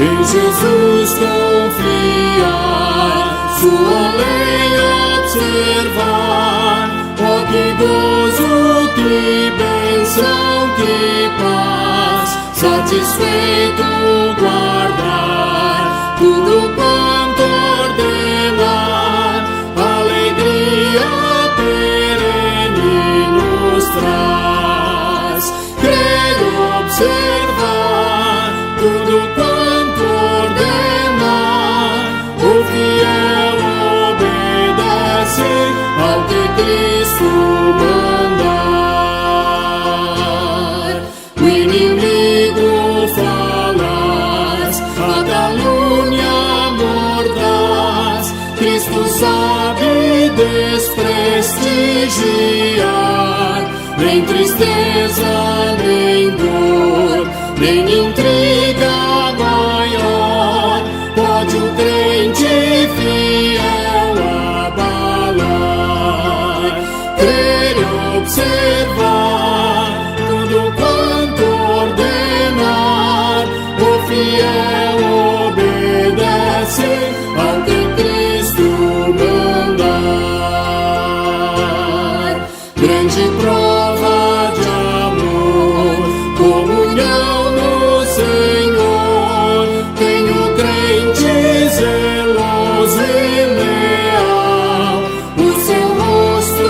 Em Jesus confiar, sua lei observar. Oh, que gozo, que bênção, que paz, satisfeito guardar tudo quanto ordenar. Alegria perene nos traz. Crer, observar tudo quanto ordenar. O fiel obedece ao que Cristo mandar. O inimigo falaz, a calúnia mordaz, Cristo sabe desprestigiar. Nem tristeza, nem dor, nem intriga maior pode o crente fiel abalar. Crer e observar tudo quanto ordenar. O fiel obedece ao que Cristo mandar. Grande prova de amor, comunhão no Senhor, tem o crente zeloso e leal, o seu rosto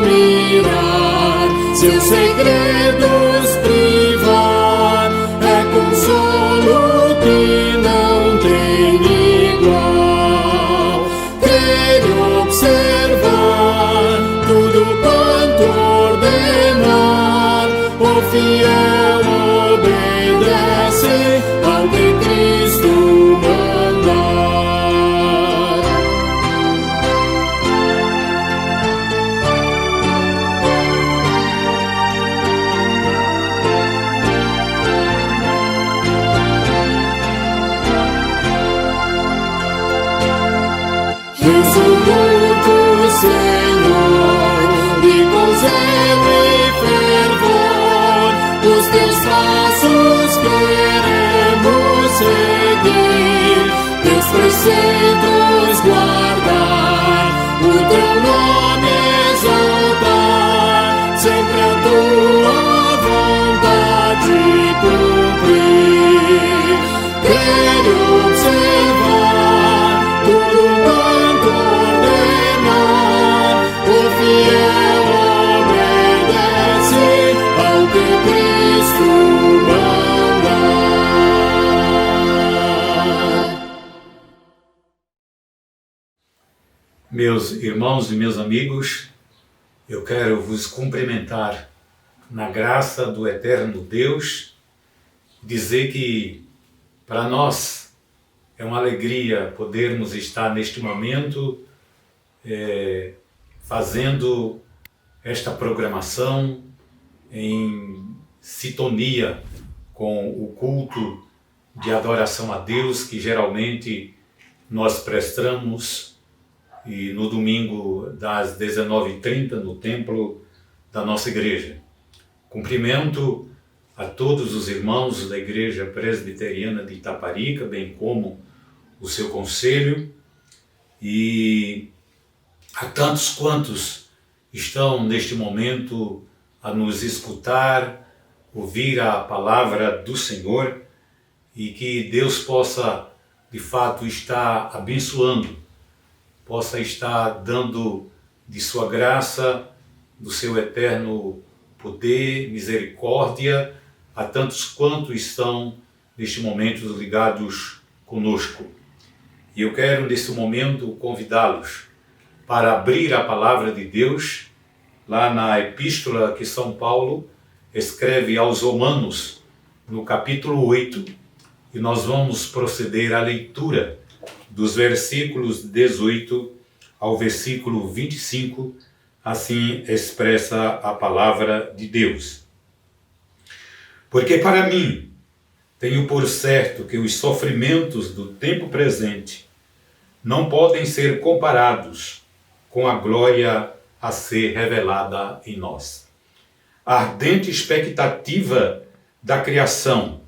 mirar, seus segredos privar, é consolo que não tem igual. Crer e observar tudo quanto ordenar. O fiel obedece ao que Cristo mandar. Resoluto, Senhor, e com zelo e fervor, os teus passos queremos seguir, teus preceitos guardar, o teu nome exaltar, sempre a tua vontade cumprir. Crer e observar tudo quanto ordenar. O fiel obedece ao que Cristo mandar. Meus irmãos e meus amigos, eu quero vos cumprimentar na graça do eterno Deus, dizer que para nós é uma alegria podermos estar neste momento fazendo esta programação em sintonia com o culto de adoração a Deus que geralmente nós prestamos e no domingo das 19h30 no templo da nossa igreja. Cumprimento a todos os irmãos da Igreja Presbiteriana de Itaparica, bem como o seu conselho, e a tantos quantos estão neste momento a nos escutar, ouvir a palavra do Senhor, e que Deus possa de fato estar abençoando, possa estar dando de sua graça, do seu eterno poder, misericórdia, a tantos quantos estão neste momento ligados conosco. E eu quero nesse momento convidá-los para abrir a palavra de Deus lá na epístola que São Paulo escreve aos Romanos, no capítulo 8, e nós vamos proceder à leitura dos versículos 18 ao versículo 25, assim expressa a palavra de Deus. Porque para mim, tenho por certo que os sofrimentos do tempo presente não podem ser comparados com a glória a ser revelada em nós. A ardente expectativa da criação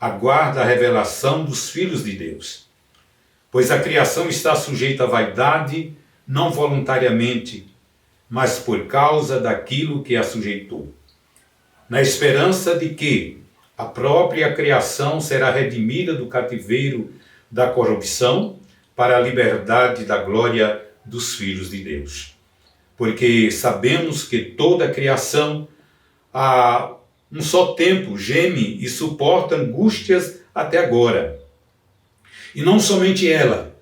aguarda a revelação dos filhos de Deus. Pois a criação está sujeita à vaidade, não voluntariamente, mas por causa daquilo que a sujeitou, na esperança de que a própria criação será redimida do cativeiro da corrupção para a liberdade da glória dos filhos de Deus. Porque sabemos que toda a criação há um só tempo geme e suporta angústias até agora. E não somente ela,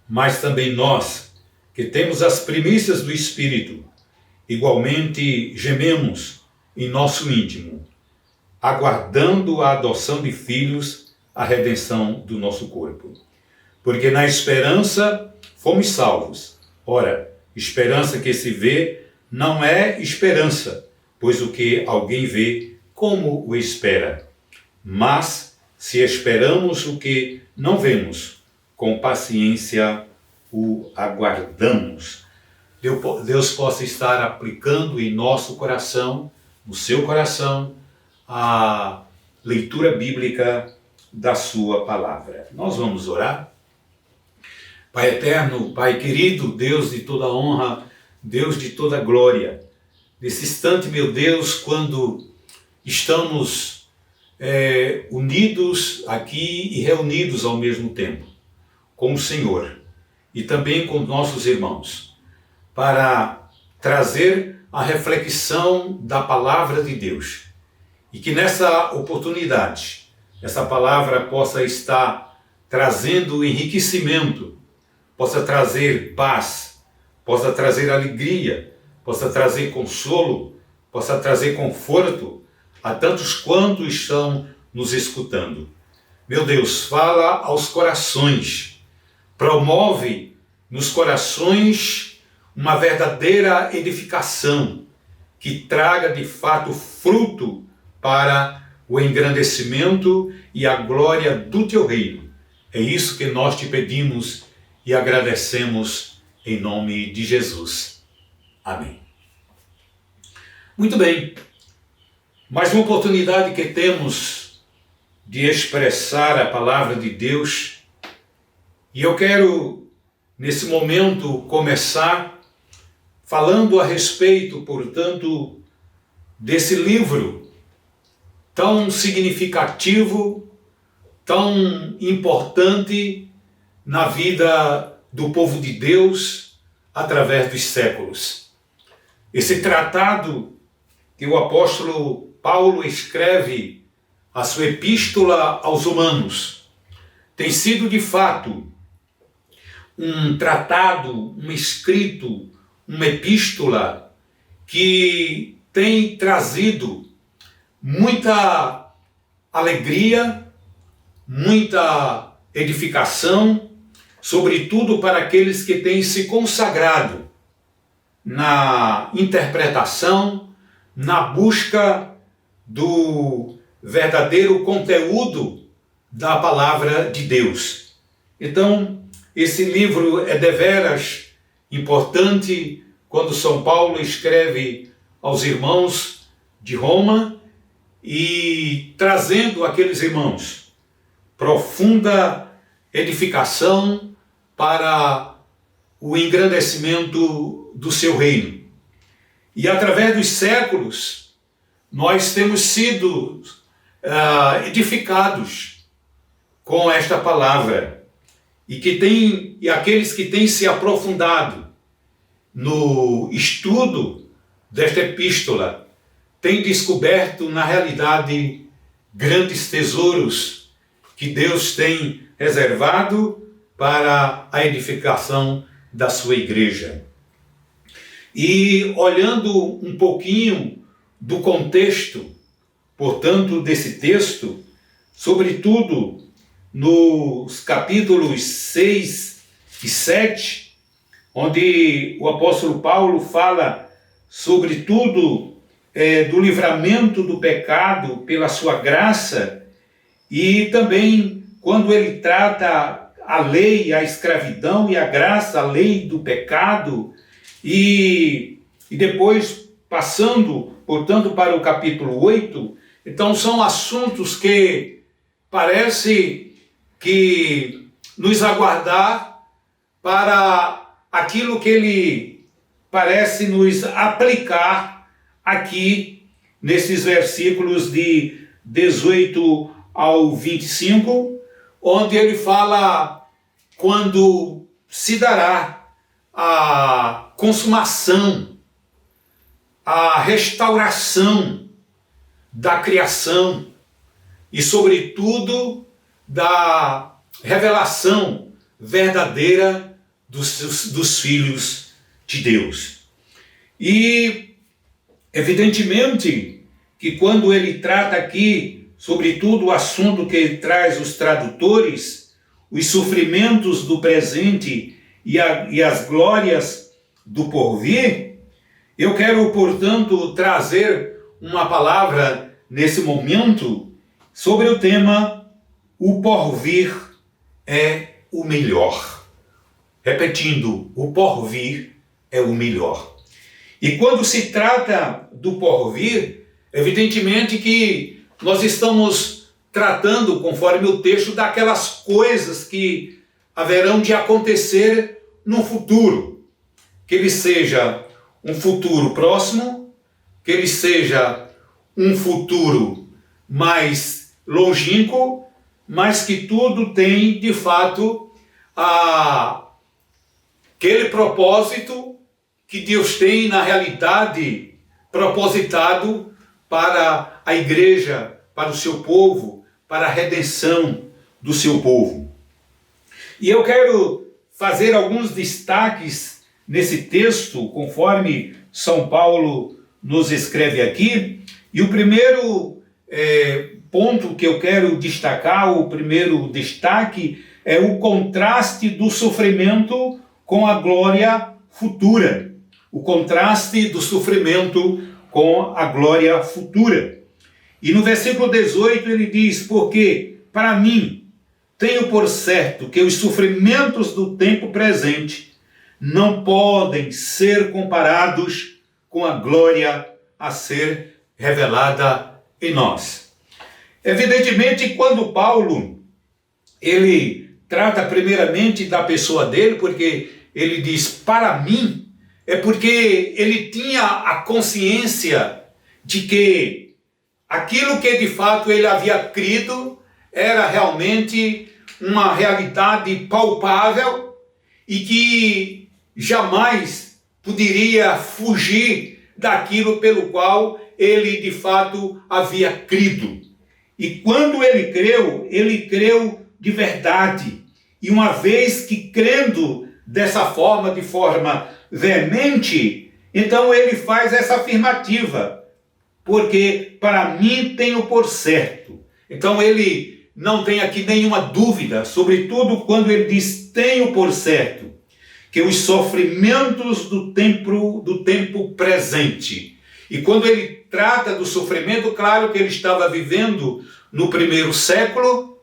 mas também nós, que temos as primícias do Espírito, igualmente gememos em nosso íntimo, aguardando a adoção de filhos, a redenção do nosso corpo. Porque na esperança fomos salvos. Ora, esperança que se vê não é esperança, pois o que alguém vê, como o espera? Mas, se esperamos o que não vemos, com paciência o aguardamos. Deus possa estar aplicando em nosso coração, no seu coração, a leitura bíblica da sua palavra. Nós vamos orar. Pai eterno, Pai querido, Deus de toda honra, Deus de toda glória, nesse instante, meu Deus, quando estamos unidos aqui e reunidos ao mesmo tempo, com o Senhor e também com nossos irmãos, para trazer a reflexão da palavra de Deus. E que nessa oportunidade, essa palavra possa estar trazendo enriquecimento, possa trazer paz, possa trazer alegria, possa trazer consolo, possa trazer conforto a tantos quanto estão nos escutando. Meu Deus, fala aos corações, promove nos corações uma verdadeira edificação que traga de fato fruto para o engrandecimento e a glória do teu reino. É isso que nós te pedimos e agradecemos em nome de Jesus. Amém. Muito bem. Mais uma oportunidade que temos de expressar a palavra de Deus. E eu quero, nesse momento, começar falando a respeito, portanto, desse livro tão significativo, tão importante na vida do povo de Deus através dos séculos. Esse tratado que o apóstolo Paulo escreve, a sua epístola aos Romanos, tem sido de fato um tratado, um escrito, uma epístola que tem trazido muita alegria, muita edificação, sobretudo para aqueles que têm se consagrado na interpretação, na busca do verdadeiro conteúdo da palavra de Deus. Então, esse livro é deveras importante quando São Paulo escreve aos irmãos de Roma e trazendo àqueles irmãos profunda edificação para o engrandecimento do seu reino. E através dos séculos, nós temos sido edificados com esta palavra. E aqueles que têm se aprofundado no estudo desta epístola têm descoberto, na realidade, grandes tesouros que Deus tem reservado para a edificação da sua igreja. E olhando um pouquinho do contexto, portanto, desse texto, sobretudo nos capítulos 6 e 7, onde o apóstolo Paulo fala sobretudo do livramento do pecado pela sua graça, e também quando ele trata a lei, a escravidão e a graça, a lei do pecado, e depois passando, portanto, para o capítulo 8, então são assuntos que parece que nos aguardar para aquilo que ele parece nos aplicar aqui nesses versículos de 18 ao 25, onde ele fala quando se dará a consumação, a restauração da criação e, sobretudo, da revelação verdadeira dos filhos de Deus. E, evidentemente, que quando ele trata aqui, sobretudo o assunto que ele traz os tradutores, os sofrimentos do presente e as glórias do porvir, eu quero, portanto, trazer uma palavra nesse momento sobre o tema o porvir é o melhor. Repetindo, o porvir é o melhor. E quando se trata do porvir, evidentemente que nós estamos tratando, conforme o texto, daquelas coisas que haverão de acontecer no futuro. Que ele seja um futuro próximo, que ele seja um futuro mais longínquo, mas que tudo tem, de fato, aquele propósito que Deus tem, na realidade, propositado para a igreja, para o seu povo, para a redenção do seu povo. E eu quero fazer alguns destaques nesse texto, conforme São Paulo nos escreve aqui. E o primeiro ponto que eu quero destacar, o primeiro destaque, é o contraste do sofrimento com a glória futura. O contraste do sofrimento com a glória futura. E no versículo 18 ele diz: porque para mim tenho por certo que os sofrimentos do tempo presente não podem ser comparados com a glória a ser revelada em nós. Evidentemente, quando Paulo ele trata primeiramente da pessoa dele, porque ele diz para mim, é porque ele tinha a consciência de que aquilo que de fato ele havia crido era realmente uma realidade palpável e que jamais poderia fugir daquilo pelo qual ele de fato havia crido. E quando ele creu de verdade. E uma vez que crendo dessa forma, de forma veemente, então ele faz essa afirmativa: porque para mim tenho por certo. Então ele não tem aqui nenhuma dúvida, sobretudo quando ele diz tenho por certo, que os sofrimentos do tempo presente. E quando ele trata do sofrimento, claro que ele estava vivendo no primeiro século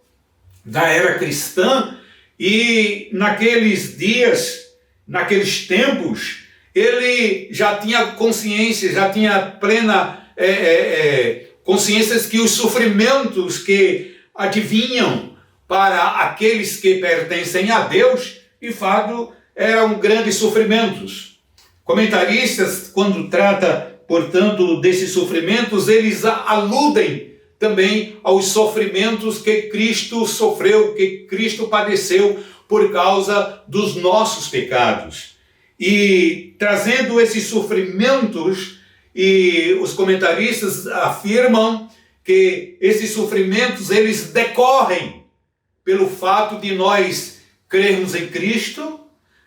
da era cristã, e naqueles dias, naqueles tempos, ele já tinha consciência, já tinha plena consciência que os sofrimentos que adivinham para aqueles que pertencem a Deus, de fato, eram grandes sofrimentos. Comentaristas, quando trata, portanto, desses sofrimentos, eles aludem também aos sofrimentos que Cristo sofreu, que Cristo padeceu por causa dos nossos pecados. E trazendo esses sofrimentos, e os comentaristas afirmam que esses sofrimentos, eles decorrem pelo fato de nós crermos em Cristo,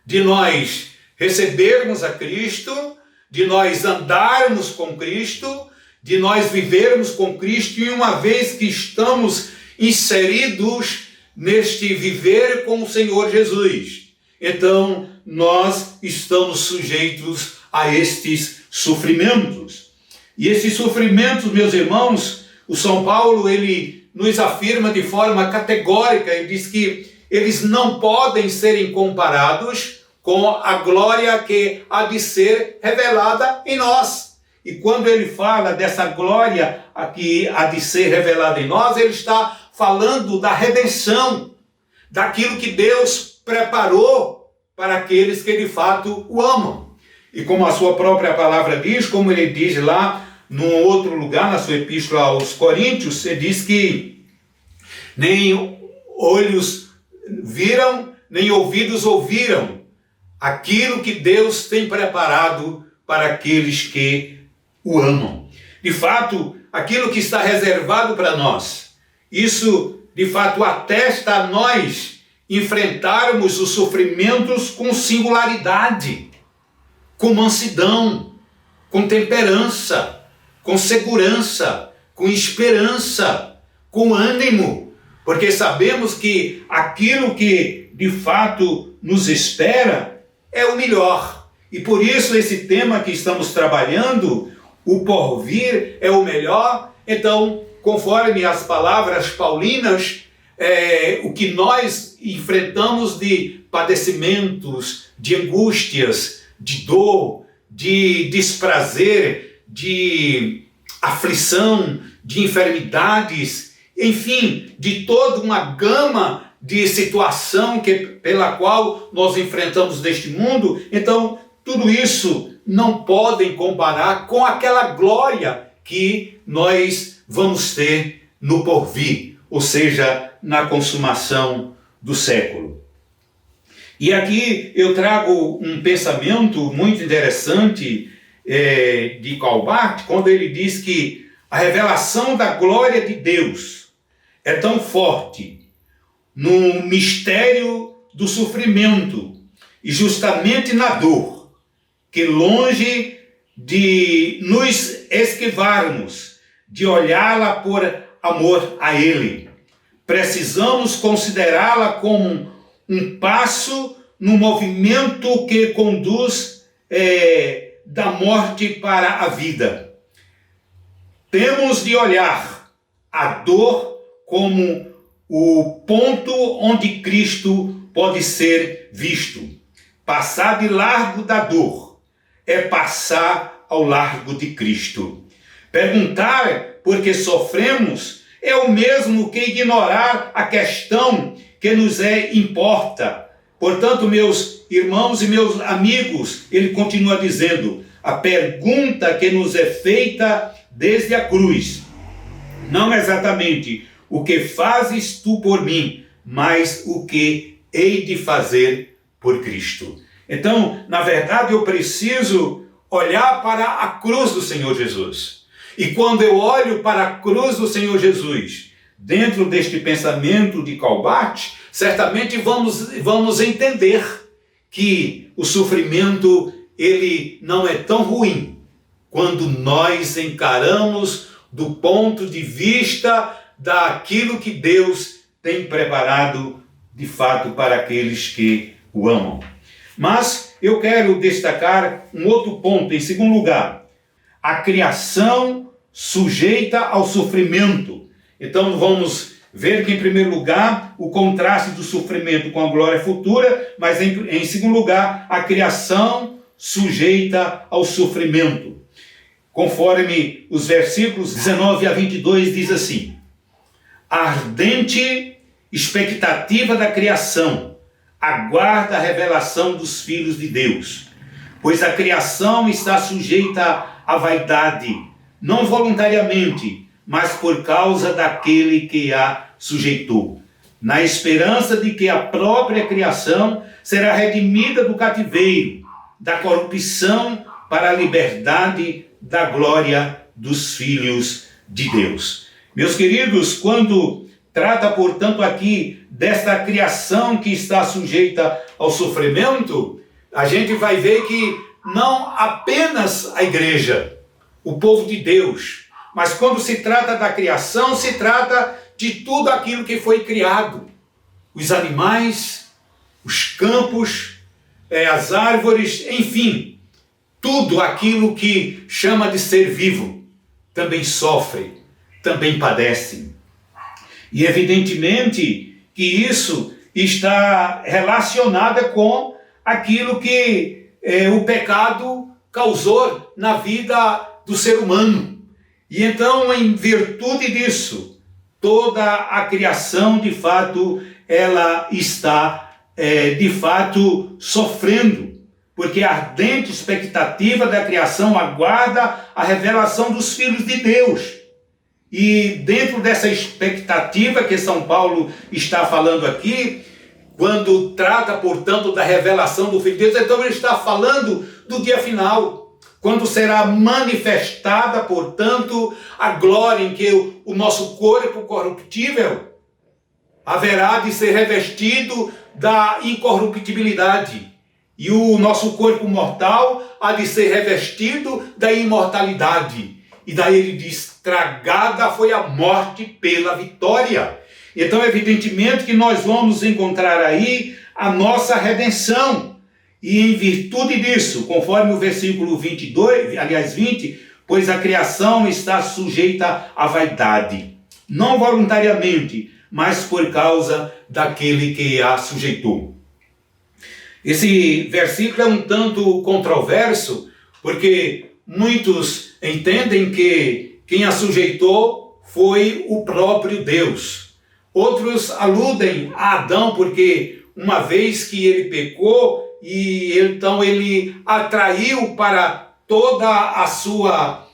de nós recebermos a Cristo, de nós andarmos com Cristo, de nós vivermos com Cristo, e uma vez que estamos inseridos neste viver com o Senhor Jesus, então nós estamos sujeitos a estes sofrimentos. E esses sofrimentos, meus irmãos, o São Paulo, ele nos afirma de forma categórica, ele diz que eles não podem ser comparados com a glória que há de ser revelada em nós. E quando ele fala dessa glória que há de ser revelada em nós, ele está falando da redenção, daquilo que Deus preparou para aqueles que de fato o amam. E como a sua própria palavra diz, como ele diz lá num outro lugar, na sua epístola aos Coríntios, ele diz que nem olhos viram, nem ouvidos ouviram aquilo que Deus tem preparado para aqueles que o amam. De fato, aquilo que está reservado para nós, isso de fato atesta a nós enfrentarmos os sofrimentos com singularidade, com mansidão, com temperança, com segurança, com esperança, com ânimo, porque sabemos que aquilo que de fato nos espera é o melhor. E por isso esse tema que estamos trabalhando, o porvir é o melhor. Então, conforme as palavras paulinas, o que nós enfrentamos de padecimentos, de angústias, de dor, de desprazer, de aflição, de enfermidades, enfim, de toda uma gama de situação pela qual nós enfrentamos neste mundo. Então, tudo isso não podem comparar com aquela glória que nós vamos ter no porvir, ou seja, na consumação do século. E aqui eu trago um pensamento muito interessante de Calbart, quando ele diz que a revelação da glória de Deus é tão forte no mistério do sofrimento e justamente na dor, que longe de nos esquivarmos de olhá-la por amor a Ele, precisamos considerá-la como um passo no movimento que conduz da morte para a vida. Temos de olhar a dor como o ponto onde Cristo pode ser visto. Passar de largo da dor é passar ao largo de Cristo. Perguntar por que sofremos é o mesmo que ignorar a questão que nos importa. Portanto, meus irmãos e meus amigos, ele continua dizendo, a pergunta que nos é feita desde a cruz, não exatamente o que fazes tu por mim, mas o que hei de fazer por Cristo. Então, na verdade, eu preciso olhar para a cruz do Senhor Jesus. E quando eu olho para a cruz do Senhor Jesus, dentro deste pensamento de Calbart, certamente vamos entender que o sofrimento ele não é tão ruim quando nós encaramos do ponto de vista daquilo que Deus tem preparado de fato para aqueles que o amam. Mas eu quero destacar um outro ponto. Em segundo lugar, a criação sujeita ao sofrimento. Então vamos ver que em primeiro lugar o contraste do sofrimento com a glória futura, mas em segundo lugar a criação sujeita ao sofrimento. Conforme os versículos 19 a 22 diz assim: a ardente expectativa da criação aguarda a revelação dos filhos de Deus, pois a criação está sujeita à vaidade, não voluntariamente, mas por causa daquele que a sujeitou, na esperança de que a própria criação será redimida do cativeiro, da corrupção para a liberdade da glória dos filhos de Deus. Meus queridos, quando trata, portanto, aqui desta criação que está sujeita ao sofrimento, a gente vai ver que não apenas a igreja, o povo de Deus, mas quando se trata da criação, se trata de tudo aquilo que foi criado. Os animais, os campos, as árvores, enfim, tudo aquilo que chama de ser vivo, também sofre, também padece. E evidentemente que isso está relacionado com aquilo que o pecado causou na vida do ser humano. E então, em virtude disso, toda a criação, de fato, ela está, de fato, sofrendo, porque a ardente expectativa da criação aguarda a revelação dos filhos de Deus. E dentro dessa expectativa que São Paulo está falando aqui, quando trata, portanto, da revelação do Filho de Deus, então ele está falando do dia final, quando será manifestada, portanto, a glória em que o nosso corpo corruptível haverá de ser revestido da incorruptibilidade, e o nosso corpo mortal há de ser revestido da imortalidade. E daí ele diz: tragada foi a morte pela vitória. Então, evidentemente que nós vamos encontrar aí a nossa redenção. E em virtude disso, conforme o versículo 20, pois a criação está sujeita à vaidade, não voluntariamente, mas por causa daquele que a sujeitou. Esse versículo é um tanto controverso, porque muitos entendem que quem a sujeitou foi o próprio Deus. Outros aludem a Adão, porque uma vez que ele pecou, e então ele atraiu para toda a sua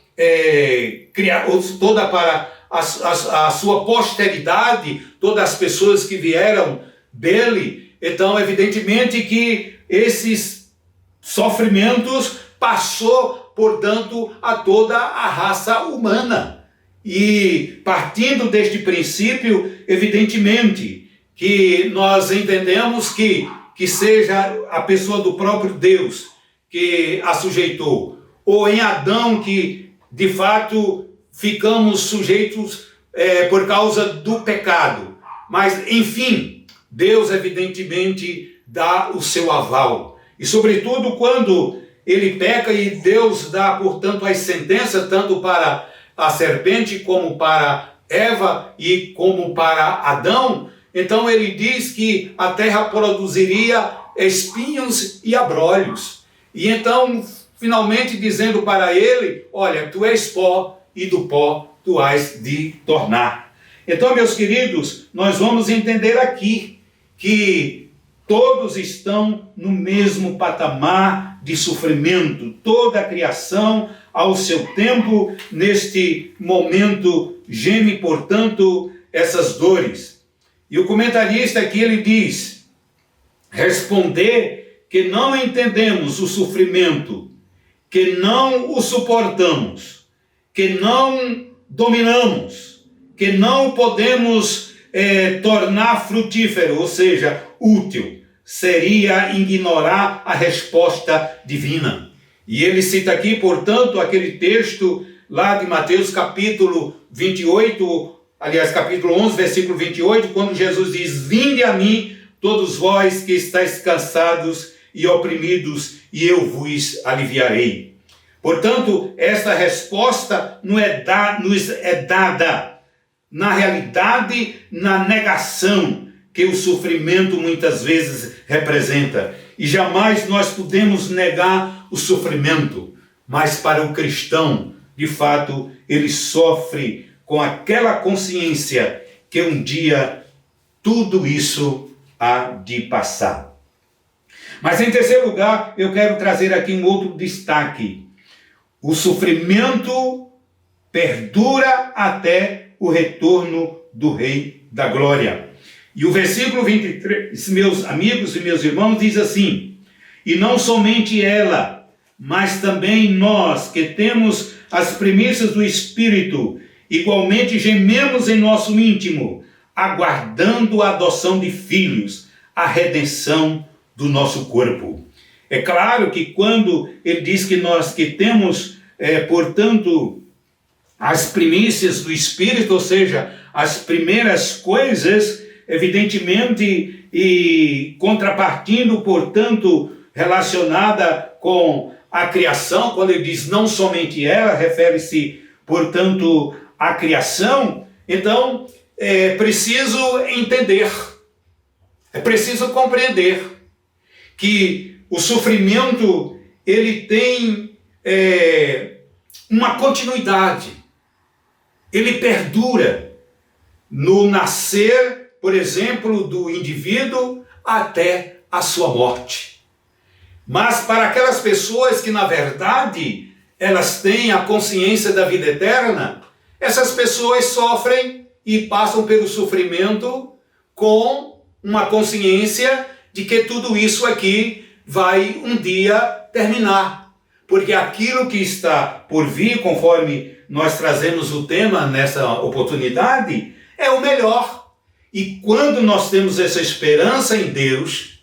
para a sua posteridade, todas as pessoas que vieram dele. Então, evidentemente que esses sofrimentos passou, portanto, a toda a raça humana. E partindo deste princípio, evidentemente que nós entendemos que seja a pessoa do próprio Deus que a sujeitou, ou em Adão que, de fato, ficamos sujeitos por causa do pecado. Mas, enfim, Deus, evidentemente, dá o seu aval. E, sobretudo, quando ele peca e Deus dá, portanto, as sentenças, tanto para a serpente, como para Eva e como para Adão, então ele diz que a terra produziria espinhos e abrolhos. E então, finalmente, dizendo para ele: olha, tu és pó e do pó tu has de tornar. Então, meus queridos, nós vamos entender aqui que todos estão no mesmo patamar de sofrimento, toda a criação ao seu tempo, neste momento, geme, portanto, essas dores. E o comentarista aqui, ele diz: responder que não entendemos o sofrimento, que não o suportamos, que não dominamos, que não podemos tornar frutífero, ou seja, útil, seria ignorar a resposta divina. E ele cita aqui, portanto, aquele texto lá de Mateus capítulo 28, aliás, capítulo 11, versículo 28, quando Jesus diz: vinde a mim, todos vós que estáis cansados e oprimidos, e eu vos aliviarei. Portanto, esta resposta nos é dada, na realidade, na negação que o sofrimento muitas vezes representa. E jamais nós podemos negar o sofrimento, mas para o cristão, de fato, ele sofre com aquela consciência que um dia tudo isso há de passar. Mas em terceiro lugar, eu quero trazer aqui um outro destaque. O sofrimento perdura até o retorno do Rei da Glória. E o versículo 23, meus amigos e meus irmãos, diz assim: e não somente ela, mas também nós que temos as primícias do Espírito, igualmente gememos em nosso íntimo, aguardando a adoção de filhos, a redenção do nosso corpo. É claro que quando ele diz que nós que temos, portanto, as primícias do Espírito, ou seja, as primeiras coisas, evidentemente, e contrapartindo, portanto, relacionada com a criação, quando ele diz não somente ela, refere-se, portanto, à criação. Então, é preciso entender, é preciso compreender que o sofrimento, ele tem uma continuidade, ele perdura. no nascer, por exemplo, do indivíduo até a sua morte. Mas para aquelas pessoas que, na verdade, elas têm a consciência da vida eterna, essas pessoas sofrem e passam pelo sofrimento com uma consciência de que tudo isso aqui vai um dia terminar. Porque aquilo que está por vir, conforme nós trazemos o tema nessa oportunidade, é o melhor. E quando nós temos essa esperança em Deus,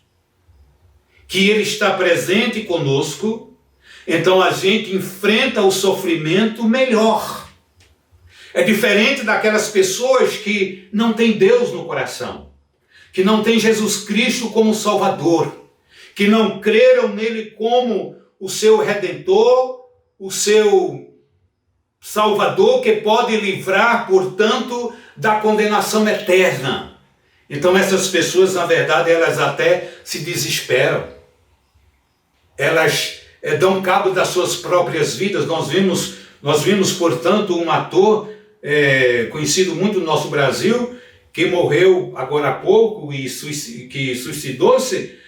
que Ele está presente conosco, então a gente enfrenta o sofrimento melhor. É diferente daquelas pessoas que não têm Deus no coração, que não têm Jesus Cristo como Salvador, que não creram nele como o seu Redentor, o seu Salvador, que pode livrar, portanto, da condenação eterna. Então essas pessoas, na verdade, elas até se desesperam. Elas dão cabo das suas próprias vidas. Nós vimos, portanto, um ator conhecido muito no nosso Brasil, que morreu agora há pouco e que suicidou-se.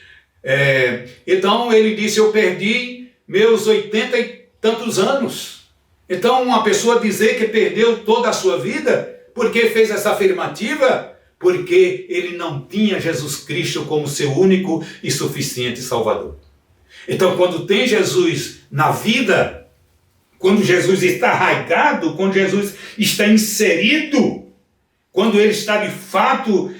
Então ele disse: eu perdi meus 80 e tantos anos. Então uma pessoa dizer que perdeu toda a sua vida, por que fez essa afirmativa? Porque ele não tinha Jesus Cristo como seu único e suficiente Salvador. Então quando tem Jesus na vida, quando Jesus está arraigado, quando Jesus está inserido, quando Ele está de fato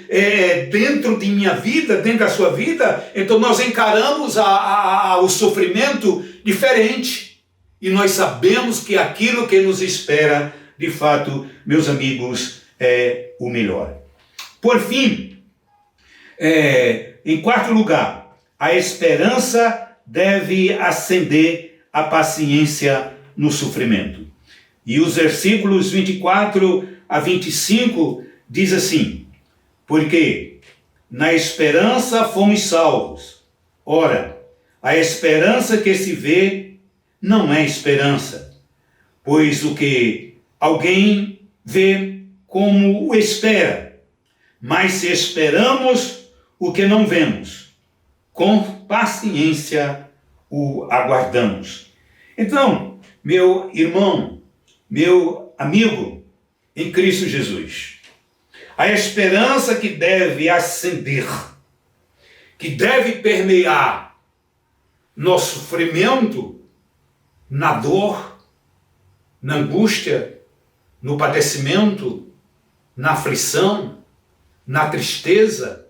dentro de minha vida, dentro da sua vida, então nós encaramos o sofrimento diferente. E nós sabemos que aquilo que nos espera, de fato, meus amigos, é o melhor. Por fim, em quarto lugar, a esperança deve acender a paciência no sofrimento. E os versículos 24 a 25 diz assim: porque na esperança fomos salvos. Ora, a esperança que se vê não é esperança, pois o que alguém vê como o espera. Mas se esperamos o que não vemos, com paciência o aguardamos. Então, meu irmão, meu amigo em Cristo Jesus, a esperança que deve acender, que deve permear nosso sofrimento, na dor, na angústia, no padecimento, na aflição, na tristeza,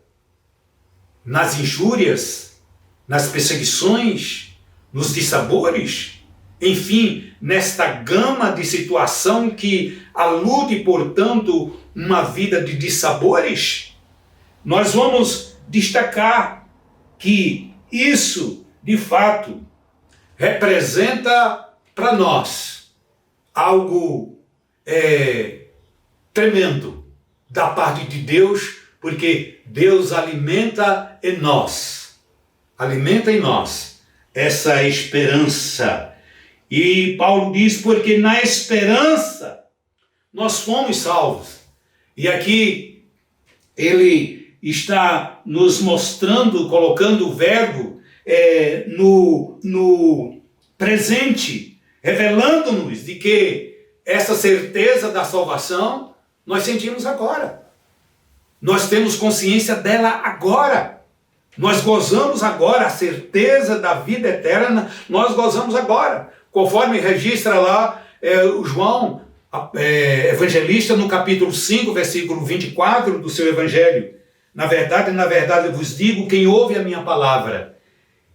nas injúrias, nas perseguições, nos dissabores, enfim, nesta gama de situação que alude, portanto, uma vida de dissabores, nós vamos destacar que isso, de fato, representa para nós algo tremendo da parte de Deus, porque Deus alimenta em nós essa esperança. E Paulo diz: porque na esperança nós fomos salvos. E aqui ele está nos mostrando, colocando o verbo no presente, revelando-nos de que essa certeza da salvação nós sentimos agora. Nós temos consciência dela agora. Nós gozamos agora a certeza da vida eterna, nós gozamos agora. Conforme registra lá o João, evangelista, no capítulo 5, versículo 24 do seu evangelho. Na verdade, eu vos digo, quem ouve a minha palavra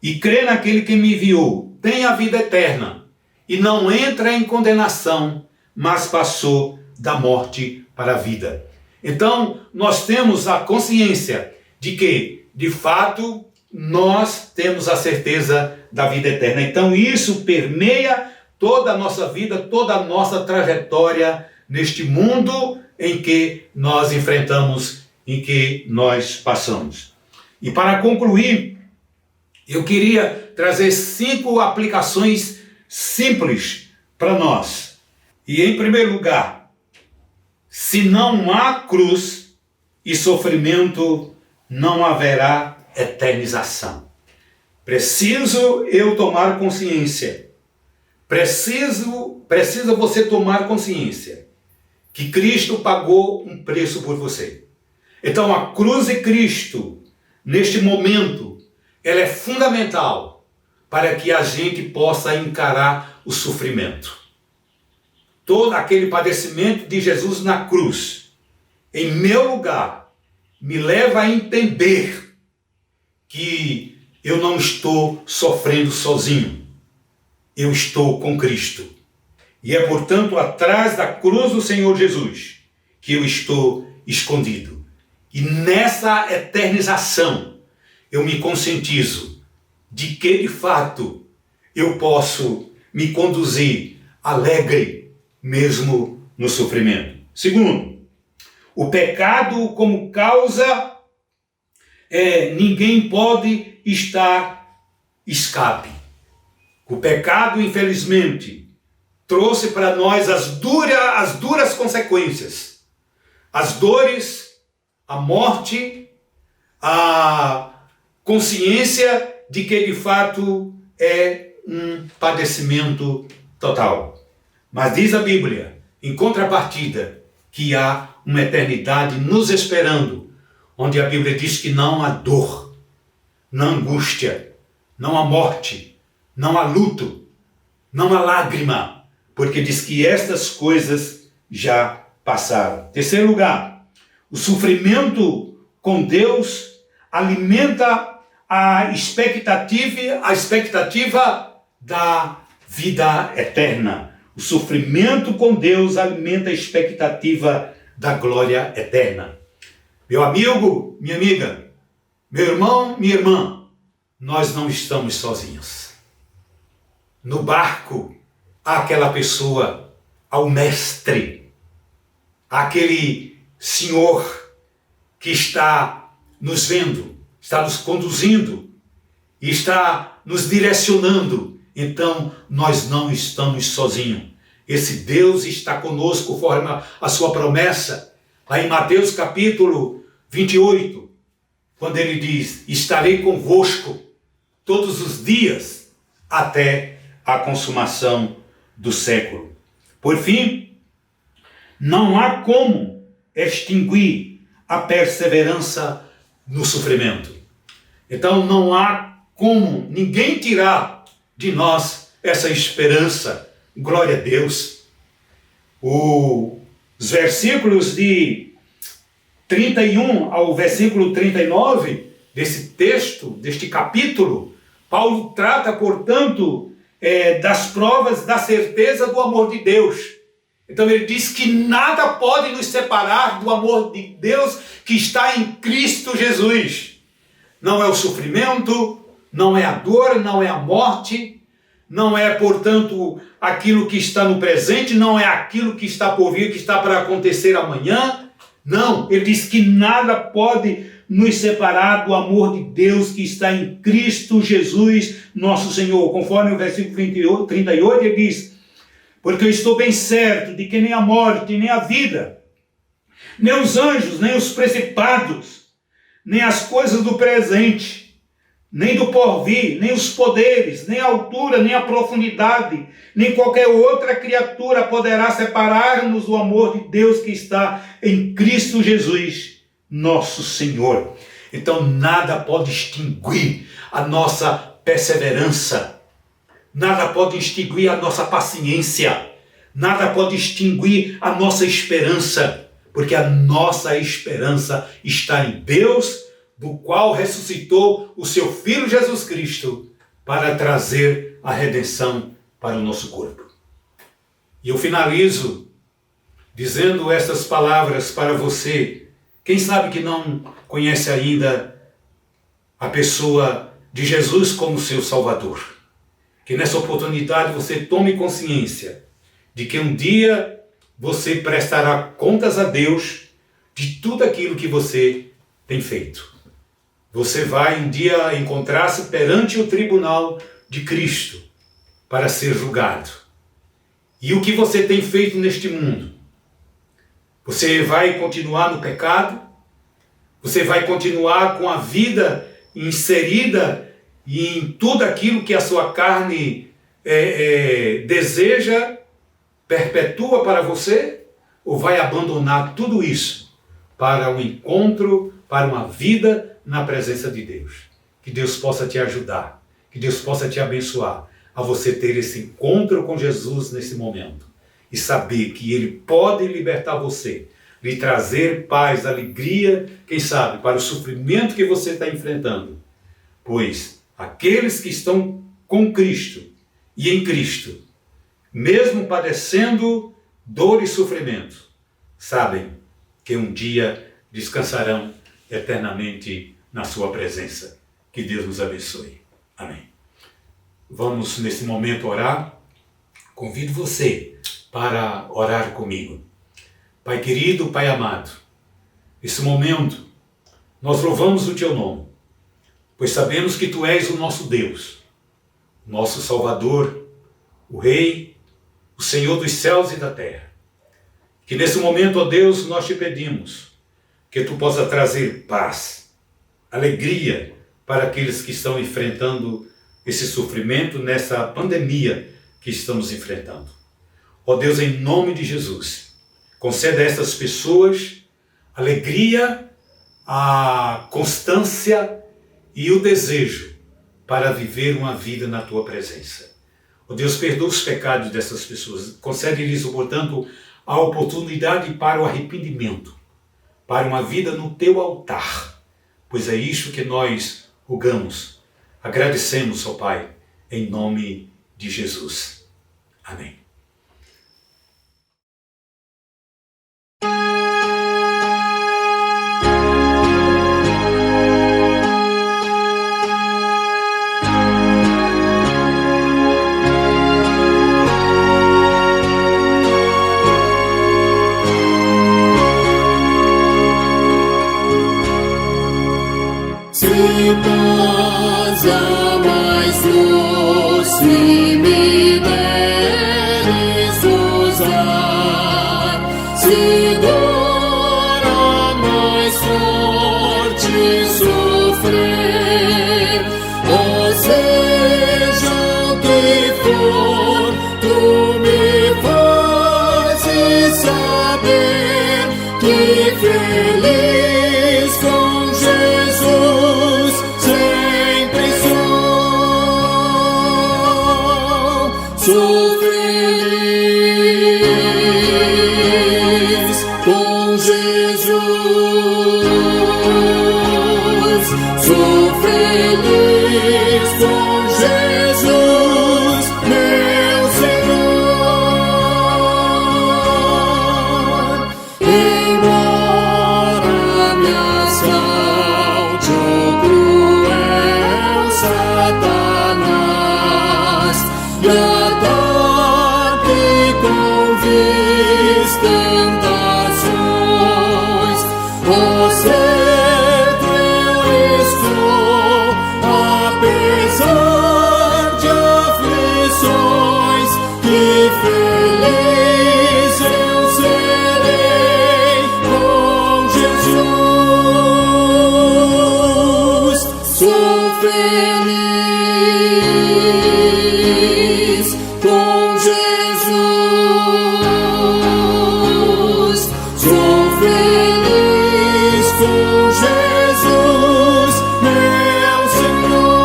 e crê naquele que me enviou, tem a vida eterna e não entra em condenação, mas passou da morte para a vida. Então, nós temos a consciência de que, de fato, nós temos a certeza da vida eterna. Então, isso permeia toda a nossa vida, toda a nossa trajetória neste mundo em que nós enfrentamos, em que nós passamos. E para concluir, eu queria trazer 5 aplicações simples para nós. E, em primeiro lugar, Se não há cruz e sofrimento, não haverá eternização. Preciso eu tomar consciência. Precisa você tomar consciência que Cristo pagou um preço por você. Então a cruz de Cristo, neste momento, ela é fundamental para que a gente possa encarar o sofrimento. Todo aquele padecimento de Jesus na cruz, em meu lugar, me leva a entender que eu não estou sofrendo sozinho. Eu estou com Cristo. E é, portanto, atrás da cruz do Senhor Jesus que eu estou escondido. E nessa eternização eu me conscientizo de que, de fato, eu posso me conduzir alegre mesmo no sofrimento. Segundo, o pecado como causa, ninguém pode escape. O pecado, infelizmente, trouxe para nós as duras consequências. As dores, a morte, a consciência de que de fato é um padecimento total. Mas diz a Bíblia, em contrapartida, que há uma eternidade nos esperando, onde a Bíblia diz que não há dor, não há angústia, não há morte, não há luto, não há lágrima, porque diz que estas coisas já passaram. Terceiro lugar, o sofrimento com Deus alimenta a expectativa da vida eterna. O sofrimento com Deus alimenta a expectativa da glória eterna. Meu amigo, minha amiga, meu irmão, minha irmã, nós não estamos sozinhos. No barco, há aquela pessoa, há o mestre, há aquele Senhor que está nos vendo, está nos conduzindo e está nos direcionando. Então, nós não estamos sozinhos. Esse Deus está conosco, conforme a sua promessa, lá em Mateus capítulo 28, quando ele diz, estarei convosco todos os dias até a consumação do século. Por fim, não há como extinguir a perseverança no sofrimento. Então não há como ninguém tirar de nós essa esperança. Glória a Deus. Os versículos de 31 ao versículo 39 desse texto, deste capítulo, Paulo trata, portanto, das provas da certeza do amor de Deus. Então ele diz que nada pode nos separar do amor de Deus que está em Cristo Jesus. Não é o sofrimento, não é a dor, não é a morte, não é, portanto, aquilo que está no presente, não é aquilo que está por vir, que está para acontecer amanhã. Não, ele diz que nada pode nos separar do amor de Deus que está em Cristo Jesus, nosso Senhor. Conforme o versículo 38, ele diz, porque eu estou bem certo de que nem a morte, nem a vida, nem os anjos, nem os principados, nem as coisas do presente, nem do porvir, nem os poderes, nem a altura, nem a profundidade, nem qualquer outra criatura poderá separar-nos do amor de Deus que está em Cristo Jesus, nosso Senhor. Então nada pode extinguir a nossa perseverança, nada pode extinguir a nossa paciência, nada pode extinguir a nossa esperança, porque a nossa esperança está em Deus, do qual ressuscitou o seu Filho Jesus Cristo para trazer a redenção para o nosso corpo. E eu finalizo dizendo estas palavras para você. Quem sabe que não conhece ainda a pessoa de Jesus como seu Salvador. Que nessa oportunidade você tome consciência de que um dia você prestará contas a Deus de tudo aquilo que você tem feito. Você vai um dia encontrar-se perante o tribunal de Cristo para ser julgado. E o que você tem feito neste mundo? Você vai continuar no pecado? Você vai continuar com a vida inserida em tudo aquilo que a sua carne deseja, perpetua para você? Ou vai abandonar tudo isso para um encontro, para uma vida na presença de Deus? Que Deus possa te ajudar, que Deus possa te abençoar a você ter esse encontro com Jesus nesse momento e saber que Ele pode libertar você, lhe trazer paz, alegria, quem sabe, para o sofrimento que você está enfrentando. Pois aqueles que estão com Cristo e em Cristo, mesmo padecendo dor e sofrimento, sabem que um dia descansarão eternamente na sua presença. Que Deus nos abençoe. Amém. Vamos nesse momento orar. Convido você para orar comigo. Pai querido, Pai amado, nesse momento nós louvamos o Teu nome, pois sabemos que Tu és o nosso Deus, o nosso Salvador, o Rei, o Senhor dos céus e da terra. Que nesse momento, ó Deus, nós te pedimos que Tu possa trazer paz, alegria para aqueles que estão enfrentando esse sofrimento nessa pandemia que estamos enfrentando. Ó Deus, em nome de Jesus, conceda a essas pessoas alegria, a constância e o desejo para viver uma vida na Tua presença. Ó Deus, perdoa os pecados dessas pessoas. Concede-lhes, portanto, a oportunidade para o arrependimento, para uma vida no Teu altar, pois é isto que nós rogamos. Agradecemos, ó Pai, em nome de Jesus. Amém. Paz a mais doce me deres usar, se dor a mais forte sofrer, ou seja o que for, Tu me fazes saber que feliz com Jesus sempre sou feliz com Jesus, sou feliz com Jesus, meu Senhor. Embora me assalte o cruel Satanás e ataque com vis tentações, ó certo eu estou, apesar de aflições, que feliz eu serei com Jesus. Sou feliz com Jesus, sou feliz com Jesus, meu Senhor.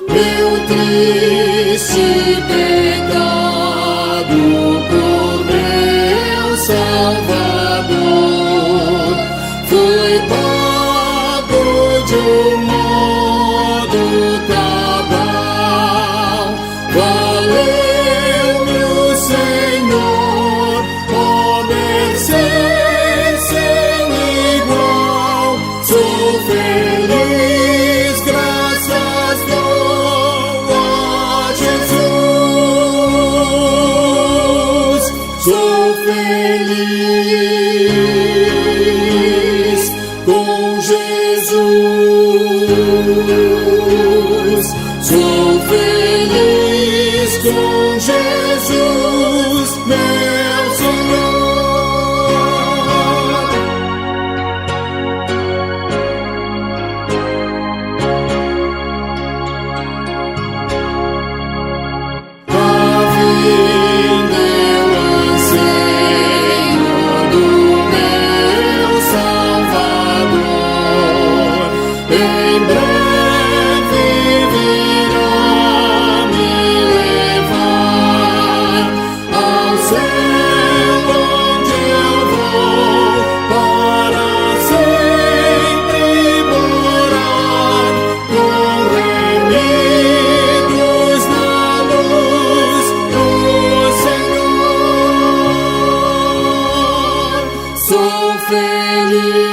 Meu triste pecado por meu Salvador foi pago de um modo cabal. Valeu-me o Senhor, ó mercê sem igual. Sou feliz, graças dou a Jesus. Sou feliz com Jesus. em breve virá me levar ao céu onde eu vou para sempre morar com remidos na luz do Senhor. Sou feliz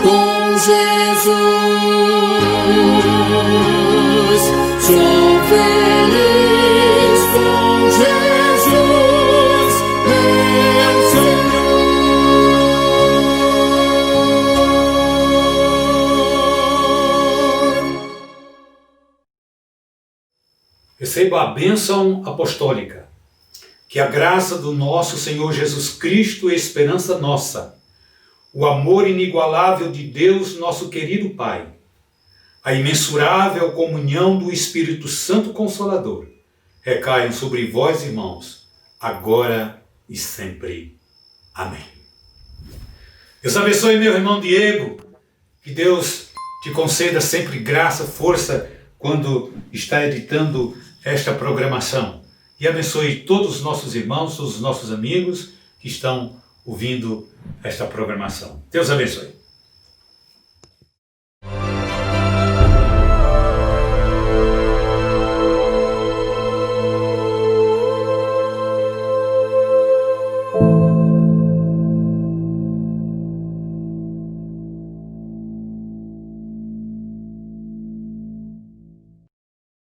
com Jesus. Sou feliz com Jesus, meu Senhor. Receba a bênção apostólica. Que a graça do nosso Senhor Jesus Cristo, esperança nossa, o amor inigualável de Deus, nosso querido Pai, a imensurável comunhão do Espírito Santo Consolador, recaiam sobre vós, irmãos, agora e sempre. Amém. Deus abençoe meu irmão Diego, que Deus te conceda sempre graça, força, quando está editando esta programação. E abençoe todos os nossos irmãos, todos os nossos amigos que estão ouvindo esta programação. Deus abençoe.